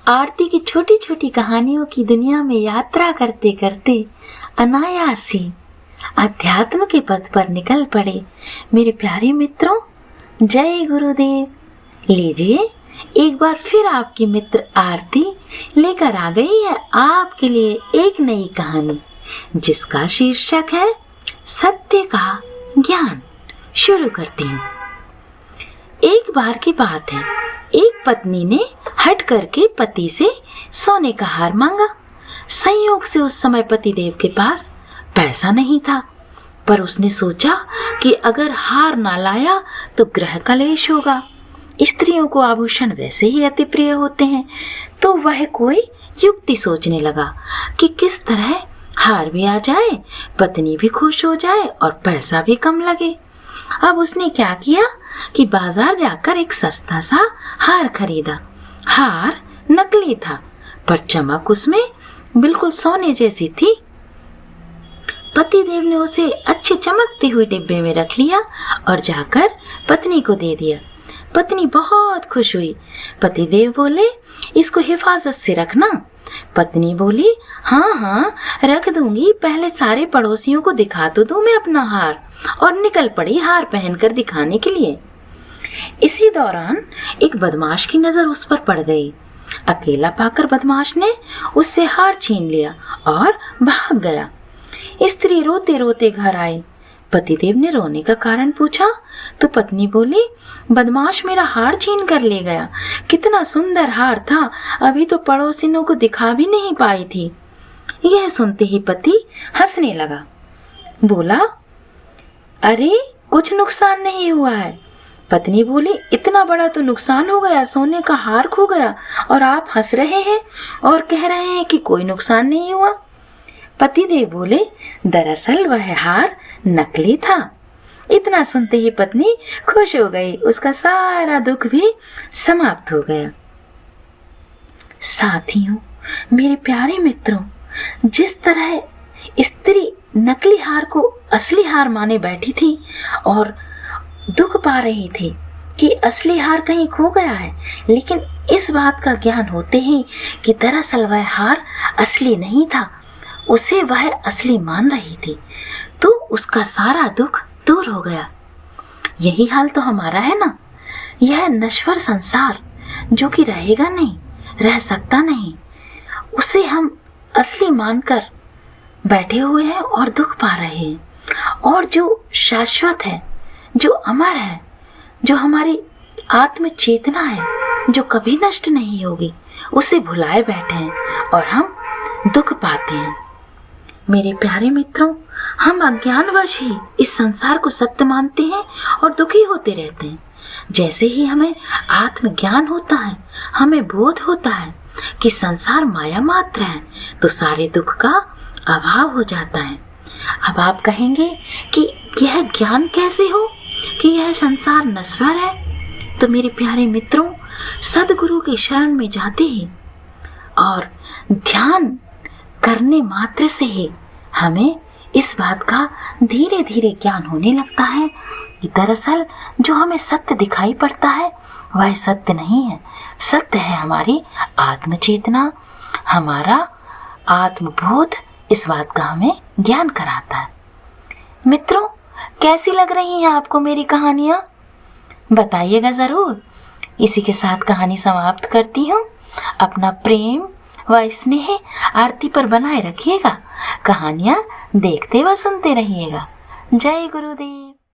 आरती की छोटी छोटी कहानियों की दुनिया में यात्रा करते करते अनायास ही अध्यात्म के पथ पर निकल पड़े मेरे प्यारे मित्रों। जय गुरुदेव। लीजिए एक बार फिर आपकी मित्र आरती लेकर आ गई है आपके लिए एक नई कहानी, जिसका शीर्षक है सत्य का ज्ञान। शुरू करती हूँ। एक बार की बात है, एक पत्नी ने हट करके पति से सोने का हार मांगा। संयोग से उस समय पतिदेव के पास पैसा नहीं था, पर उसने सोचा कि अगर हार ना लाया तो गृह कलेश होगा। स्त्रियों को आभूषण वैसे ही अति प्रिय होते हैं, तो वह कोई युक्ति सोचने लगा कि किस तरह हार भी आ जाए, पत्नी भी खुश हो जाए और पैसा भी कम लगे। अब उसने क्या किया कि बाजार जाकर एक सस्ता सा हार खरीदा। हार नकली था, पर चमक उसमें बिल्कुल सोने जैसी थी। पतिदेव ने उसे अच्छे चमकते हुए डिब्बे में रख लिया और जाकर पत्नी को दे दिया। पत्नी बहुत खुश हुई। पतिदेव बोले, इसको हिफाजत से रखना। पत्नी बोली, हाँ हाँ रख दूंगी, पहले सारे पड़ोसियों को दिखा तो दूं मैं अपना हार। और निकल पड़ी हार पहनकर दिखाने के लिए। इसी दौरान एक बदमाश की नजर उस पर पड़ गई। अकेला पाकर बदमाश ने उससे हार छीन लिया और भाग गया। स्त्री रोते रोते घर आई। पतिदेव ने रोने का कारण पूछा तो पत्नी बोली, बदमाश मेरा हार छीन कर ले गया। कितना सुंदर हार था, अभी तो पड़ोसिनों को दिखा भी नहीं पाई थी। यह सुनते ही पति हंसने लगा। बोला, अरे कुछ नुकसान नहीं हुआ है। पत्नी बोली, इतना बड़ा तो नुकसान हो गया, सोने का हार खो गया और आप हंस रहे हैं और कह रहे हैं कि कोई नुकसान नहीं हुआ। पतिदेव बोले, दरअसल वह हार नकली था। इतना सुनते ही पत्नी खुश हो गई, उसका सारा दुख भी समाप्त हो गया। साथियों, मेरे प्यारे मित्रों, जिस तरह स्त्री नकली हार को असली हार माने बैठी थी और दुख पा रही थी कि असली हार कहीं खो गया है, लेकिन इस बात का ज्ञान होते ही कि दरअसल वह हार असली नहीं था, उसे वह असली मान रही थी, तो उसका सारा दुख दूर हो गया। यही हाल तो हमारा है ना। यह नश्वर संसार जो कि रहेगा नहीं, रह सकता नहीं, उसे हम असली मानकर बैठे हुए हैं और दुख पा रहे हैं। और जो शाश्वत है, जो अमर है, जो हमारी आत्म चेतना है, जो कभी नष्ट नहीं होगी, उसे भुलाए बैठे हैं और हम दुख पाते हैं। मेरे प्यारे मित्रों, हम अज्ञानवश ही इस संसार को सत्य मानते हैं और दुखी होते रहते हैं। जैसे ही हमें आत्मज्ञान होता है, हमें बोध होता है कि संसार माया मात्र है, तो सारे दुख का अभाव हो जाता है। अब आप कहेंगे कि यह ज्ञान कैसे हो कि यह संसार नश्वर है? तो मेरे प्यारे मित्रों, सद्गुरु की शरण में जाते ही और ध्यान करने मात्र से ही हमें इस बात का धीरे धीरे ज्ञान होने लगता है कि दरअसल जो हमें सत्य दिखाई पड़ता है वह सत्य नहीं है। सत्य है हमारी आत्मचेतना, हमारा आत्मबोध। इस बात का हमें ज्ञान कराता है। मित्रों, कैसी लग रही हैं आपको मेरी कहानियाँ? बताइएगा ज़रूर। इसी के साथ कहानी समाप्त करती हूँ। अपना प्रेम व स्नेह आरती पर बनाए रखिएगा। कहानियाँ देखते व सुनते रहिएगा। जय गुरुदेव।